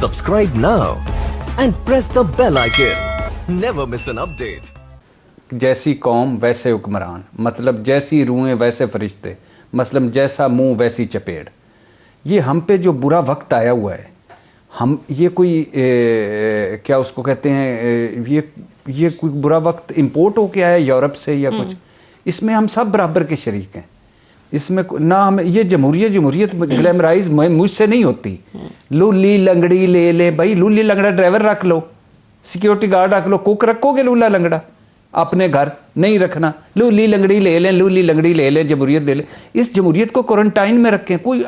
Subscribe now and press the bell icon. Never miss an update. जैसी कौम वैसे हुक्मरान, मतलब जैसी रूहें वैसे फरिश्ते, मतलब जैसा मुंह वैसी चपेड़। ये हम पे जो बुरा वक्त आया हुआ है, हम ये कोई क्या उसको कहते हैं, ये कोई बुरा वक्त इंपोर्ट होके आया यूरोप से या कुछ, इसमें हम सब बराबर के शरीक हैं। इसमें ना हम ये जमहूरियत ग्लैमराइज मुझसे नहीं होती। लूली लंगड़ी ले ले भाई, लूली लंगड़ा ड्राइवर रख लो, सिक्योरिटी गार्ड रख लो, कुक रखोगे लूला लंगड़ा अपने घर नहीं रखना। लूली लंगड़ी ले लें, लूली लंगड़ी ले लें, जमहूरियत ले लें। इस जमहूरियत को क्वारंटाइन में रखें। कोई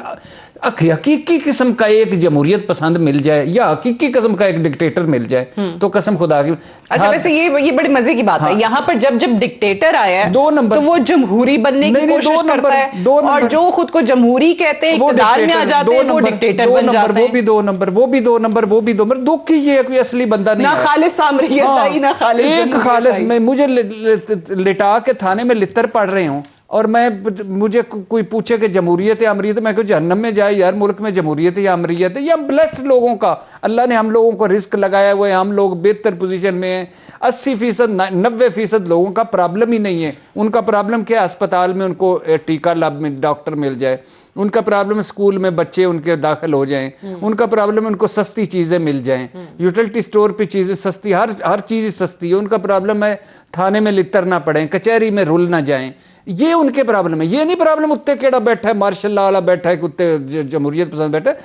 हकीकी किस्म का एक जमहूरियत पसंद मिल जाए या हकीकी किस्म का एक डिक्टेटर मिल जाए तो कसम खुदा की। अच्छा, वैसे ये बड़ी मजे की बात है, यहाँ पर जब डिक्टेटर आया है 2 नंबर तो वो जमहूरी बनने की कोशिश करता है, और जो खुद को जमहूरी कहते हैं इक़्तिदार में आ जाते हैं वो डिक्टेटर बन जाते हैं। वो भी 2 नंबर, वो भी 2 नंबर, वो भी 2 नंबर। दुख ही ये कोई असली बंदा नहीं है। ना खालिस सामरियत आई, ना खालिस एक खालिस में मुझे लिटा के थाने में लितर पड़ रहे हूँ और मुझे कोई पूछे कि जमहूरियत या अमरीत, मैं कहूँ जहन्नम में जाए यार, मुल्क में जमहूरियत या अमरीत है। ये हम ब्लेस्ड लोगों का, अल्लाह ने हम लोगों को रिस्क लगाया हुआ है, हम लोग बेहतर पोजीशन में हैं। 80% 90% लोगों का प्रॉब्लम ही नहीं है। उनका प्रॉब्लम क्या है, अस्पताल में उनको टीका में डॉक्टर मिल जाए, उनका प्रॉब्लम स्कूल में बच्चे उनके दाखिल हो जाएं, उनका प्रॉब्लम उनको सस्ती चीज़ें मिल जाएं, यूटिलिटी स्टोर पे चीज़ें सस्ती, हर चीज़ सस्ती है। उनका प्रॉब्लम है थाने में लितर ना पड़े, कचहरी में रुल ना जाएं। ये उनके प्रॉब्लम है। ये नहीं प्रॉब्लम उत्ते केड़ा बैठा है, मार्शल लॉ वाला बैठा है, कुत्ते जमहूरियत पसंद बैठा है।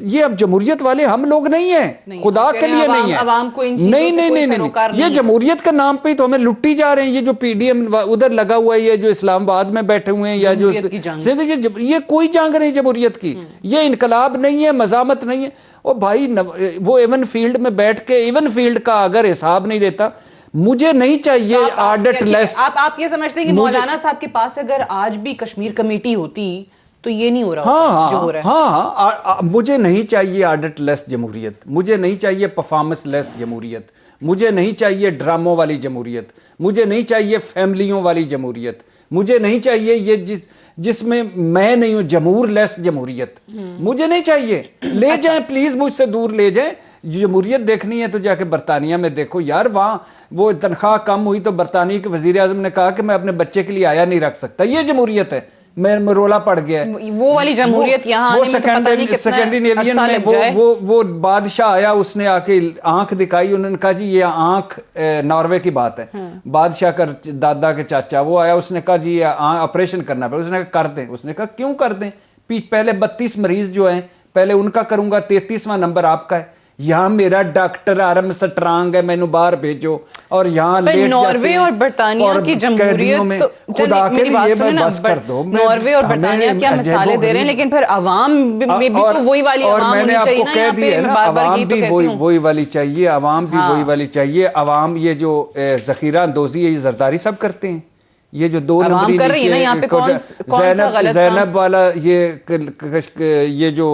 ये अब जमहूरियत वाले हम लोग नहीं है, खुदा के लिए नहीं है। नहीं, ये जमहूरियत के नाम पे ही तो हमें लुट्टी जा रहे हैं। ये जो पीडीएम उधर लगा हुआ है, ये जो इस्लामाबाद में बैठे हुए हैं, या जो ये कोई जंग नहीं जमहूरियत की, ये इनकलाब नहीं है, मज़ामत नहीं है। ओ भाई, वो इवन फील्ड में बैठ के इवन फील्ड का अगर हिसाब नहीं देता, मुझे नहीं चाहिए ऑडिट लेस। आप ये समझते हैं कि मौलाना साहब के पास अगर आज भी कश्मीर कमेटी होती तो ये नहीं हो रहा जो हो रहा है। हाँ, मुझे नहीं चाहिए ऑडिट लेस जमहूरियत, मुझे नहीं चाहिए परफॉर्मेंस लेस जमहूरियत, मुझे नहीं चाहिए ड्रामों वाली जमहूरियत, मुझे नहीं चाहिए फैमिलियों वाली जमहूरियत, मुझे नहीं चाहिए ये जिसमें मैं नहीं हूं जमहूर लेस जमहूरियत, मुझे नहीं चाहिए। ले जाएं प्लीज, मुझसे दूर ले जाएं। जमहूरियत देखनी है तो जाके बरतानिया में देखो यार, वहां वो तनख्वाह कम हुई तो बरतानिया के वजीर आजम ने कहा कि मैं अपने बच्चे के लिए आया नहीं रख सकता। ये जमहूरियत है, मैं रोला पड़ गया है। वो वाली जमहूरियत यहाँ स्कैंडिनेवियन में वो बादशाह आया, उसने आके आंख दिखाई, उन्होंने कहा जी ये आंख नॉर्वे की बात है। बादशाह का दादा के चाचा वो आया, उसने कहा जी ये ऑपरेशन करना पड़ेगा। उसने कहा कर दें। उसने कहा क्यों कर दें, पहले 32 मरीज जो हैं पहले उनका करूंगा, 33वां नंबर आपका है। यहाँ मेरा डॉक्टर आर्म स्ट्रांग है, मैंने बाहर भेजो, और यहाँ नॉर्वे और बर्तानिया की जमहूरियत तो खुदा के लिए बस कर दो। नॉर्वे और बर्तानिया क्या मिसालें दे रहे हैं, लेकिन फिर अवाम में भी तो वही वाली अवाम होनी चाहिए ना। यहाँ पे मैं बार-बार यही तो कहती हूँ, वही वाली चाहिए, अवाम भी वही वाली चाहिए। अवाम ये जो जखीरा अंदोज़ी है, ये जरदारी सब करते हैं। ये जो 2 नंबरी ज़ैनब वाला, ये जो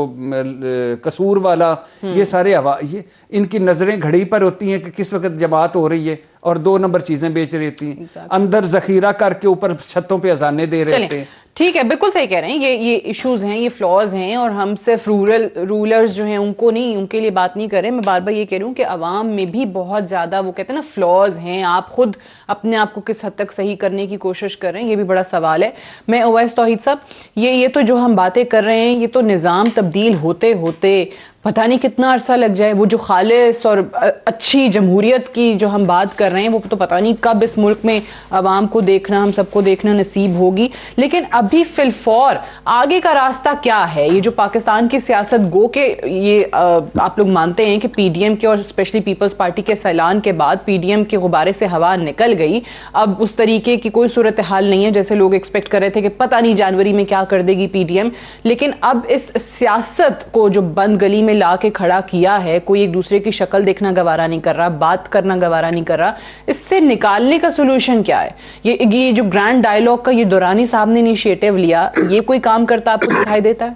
कसूर वाला, ये सारे ये इनकी नजरें घड़ी पर होती हैं कि किस वक्त जमात हो रही है, और 2 नंबर चीजें बेच रही थी। अंदर जखीरा करके ऊपर छतों पे अजाने दे रहे थे। ठीक है, बिल्कुल सही कह रहे हैं। ये इश्यूज हैं, ये फ्लॉज हैं, और हम सिर्फ रूलर्स जो हैं उनको नहीं, उनके लिए बात नहीं कर रहे। मैं बार बार ये कह रही हूँ कि अवाम में भी बहुत ज़्यादा वो कहते हैं ना फ्लॉज हैं। आप खुद अपने आप को किस हद तक सही करने की कोशिश कर रहे हैं, ये भी बड़ा सवाल है। मैं ओवैस तौहीद साहब, ये तो जो हम बातें कर रहे हैं, ये तो निज़ाम तब्दील होते होते पता नहीं कितना अरसा लग जाए। वो जो खालिस और अच्छी जमहूरियत की जो हम बात कर रहे हैं, वो तो पता नहीं कब इस मुल्क में आवाम को देखना, हम सबको देखना नसीब होगी। लेकिन अभी फिलफौर आगे का रास्ता क्या है? ये जो पाकिस्तान की सियासत गो के ये आप लोग मानते हैं कि पीडीएम के और स्पेशली पीपल्स पार्टी के ऐलान के बाद पीडीएम के गुब्बारे से हवा निकल गई। अब उस तरीके की कोई सूरत हाल नहीं है जैसे लोग एक्सपेक्ट कर रहे थे कि पता नहीं जनवरी में क्या कर देगी पीडीएम। लेकिन अब इस सियासत को जो बंद गली में ला के खड़ा किया है, कोई एक दूसरे की शक्ल देखना गवारा नहीं कर रहा, बात करना गवारा नहीं कर रहा, इससे निकालने का सोल्यूशन क्या है? ये जो ग्रैंड डायलॉग का ये दुरानी साहब ने इनिशिएटिव लिया, ये कोई काम करता आपको दिखाई देता है?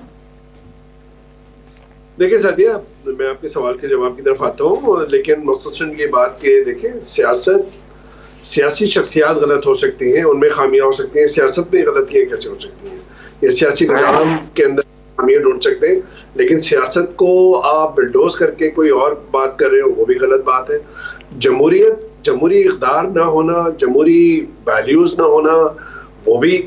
देखिए सादिया, मैं आपके सवाल के जवाब की तरफ आता हूँ, लेकिन मुख्तसरन ये बात कि देखें, सियासी शख्सियात गलत हो सकती हैं, उनमें खामियां हो सकती हैं, सियासत में गलतियां कैसे हो सकती हैं? ये सियासी निज़ाम के अंदर खामियां ढूंढ सकते हैं, लेकिन सियासत को आप बिल्डोज करके कोई और बात कर रहे हो वो भी गलत बात है। जमहूरियत, जमहूरी इक़्तिदार ना होना, जमहूरी वैल्यूज ना होना, वो भी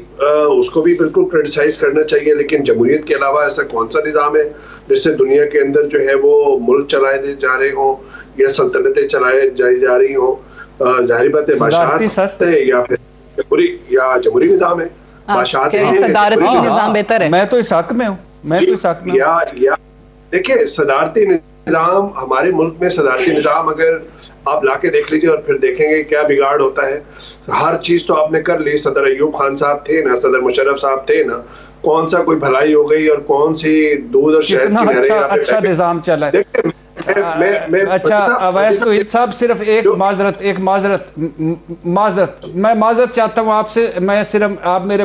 उसको भी बिल्कुल क्रिटिसाइज करना चाहिए। लेकिन जमहूरियत के अलावा ऐसा कौन सा निज़ाम है जिससे दुनिया के अंदर जो है वो मुल्क चलाए जा रहे हों या सल्तनतें चलाए जा रही हों? जाहिर बात है बादशाहत है या फिर जमहूरी निज़ाम है। बादशाहत सदारती निज़ाम बेहतर है। मैं तो इस हक में हूँ, मैं तो इस हक में या देखिए, सदारती निज़ाम, हमारे मुल्क में सदारती निज़ाम अगर आप लाके देख लीजिए और फिर देखेंगे क्या बिगाड़ होता है। हर चीज तो आपने कर ली, सदर अयूब खान साहब थे ना, सदर मुशर्रफ साहब थे ना, कौन सा कोई भलाई हो गई और कौन सी दूध और शहद की नहरें अच्छा निज़ाम चला है। अच्छा अवैस तौहीद साहब, सिर्फ एक माजरत मैं माजरत चाहता हूँ आपसे। मैं सिर्फ, आप मेरे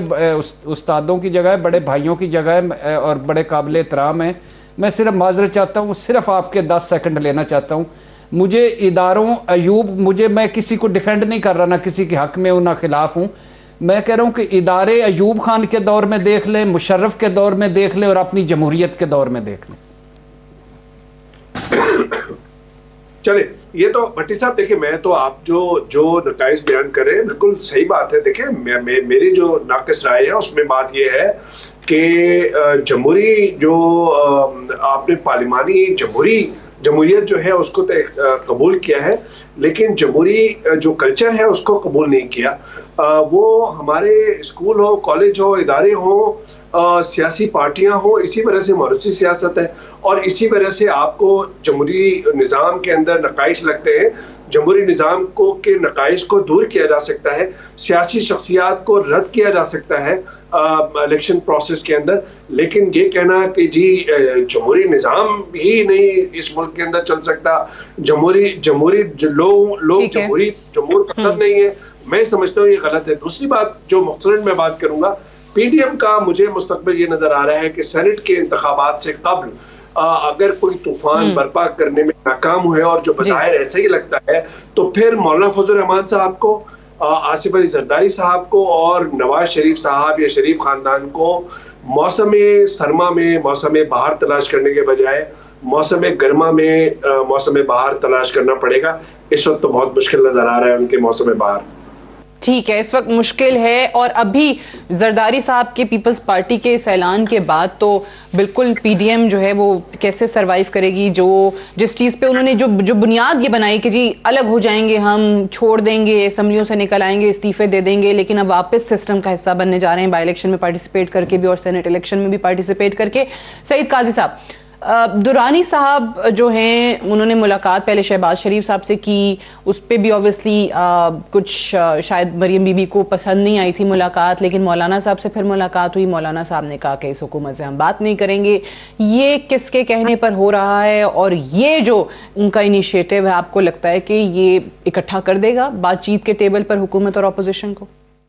उस्तादों की जगह है, बड़े भाइयों की जगह है और बड़े काबिल एहतराम हैं। मैं सिर्फ माजरत चाहता हूँ, सिर्फ आपके 10 सेकंड लेना चाहता हूँ। मुझे इदारों अयूब, मैं किसी को डिफेंड नहीं कर रहा, ना किसी के हक में हूँ ना खिलाफ हूँ। मैं कह रहा हूँ कि इदारे अयूब खान के दौर में देख लें, मुशर्रफ के दौर में देख लें और अपनी जमहूरियत के दौर में देख लें। चले, ये तो भट्टी साहब देखिए, मैं तो आप जो नकाइस बयान कर रहे हैं बिल्कुल सही बात है। देखिए मेरी जो नाक़िस राय है उसमें बात ये है कि जमहूरी जो आपने पार्लिमानी जमहूरियत जो है उसको तो कबूल किया है, लेकिन जमहूरी जो कल्चर है उसको कबूल नहीं किया। वो हमारे स्कूल हो, कॉलेज हो, इदारे हो, सियासी पार्टियां हो, इसी वजह से मौरूसी सियासत है और इसी वजह से आपको जमहूरी निज़ाम के अंदर नकाइस लगते हैं। जमहूरी निज़ाम के नकाइस को दूर किया जा सकता है, सियासी शख्सियात को रद्द किया जा सकता है इलेक्शन प्रोसेस के अंदर। लेकिन ये कहना कि जी जमहूरी निज़ाम ही नहीं इस मुल्क के अंदर चल सकता, लोग जमहूर पसंद नहीं है, मैं समझता हूँ ये गलत है। दूसरी बात जो मुख्तसरन मैं बात करूंगा, पीडीएम का मुझे मुस्तकबिल ये नजर आ रहा है कि सेनेट के इंतखाबात से कबल अगर कोई तूफान बर्पा करने में नाकाम हुए और जो बज़ाहिर ऐसे ही लगता है, तो फिर मौलाना फजल रहमान साहब को, आसिफ अली जरदारी साहब को और नवाज शरीफ साहब या शरीफ खानदान को मौसम सरमा में मौसम बहार तलाश करने के बजाय मौसम गर्मा में मौसम बहार तलाश करना पड़ेगा। इस वक्त तो बहुत मुश्किल नजर आ रहा है उनके मौसम बहार। ठीक है, इस वक्त मुश्किल है और अभी जरदारी साहब के पीपल्स पार्टी के इस ऐलान के बाद तो बिल्कुल पीडीएम जो है वो कैसे सरवाइव करेगी। जिस चीज़ पे उन्होंने जो बुनियाद ये बनाई कि जी अलग हो जाएंगे, हम छोड़ देंगे, असम्बलियों से निकल आएंगे, इस्तीफे दे देंगे, लेकिन अब वापस सिस्टम का हिस्सा बनने जा रहे हैं, बाई इलेक्शन में पार्टिसिपेट करके भी और सेनेट इलेक्शन में भी पार्टिसिपेट करके। सईद काजी साहब, दुरानी साहब जो हैं उन्होंने मुलाकात पहले शहबाज शरीफ साहब से की, उस पर भी ऑब्वियसली कुछ शायद मरियम बीबी को पसंद नहीं आई थी मुलाकात, लेकिन मौलाना साहब से फिर मुलाकात हुई। मौलाना साहब ने कहा कि इस हुकूमत से हम बात नहीं करेंगे। ये किसके कहने पर हो रहा है और ये जो उनका इनिशिएटिव है, आपको लगता है कि ये इकट्ठा कर देगा बातचीत के टेबल पर हुकूमत और अपोजिशन को?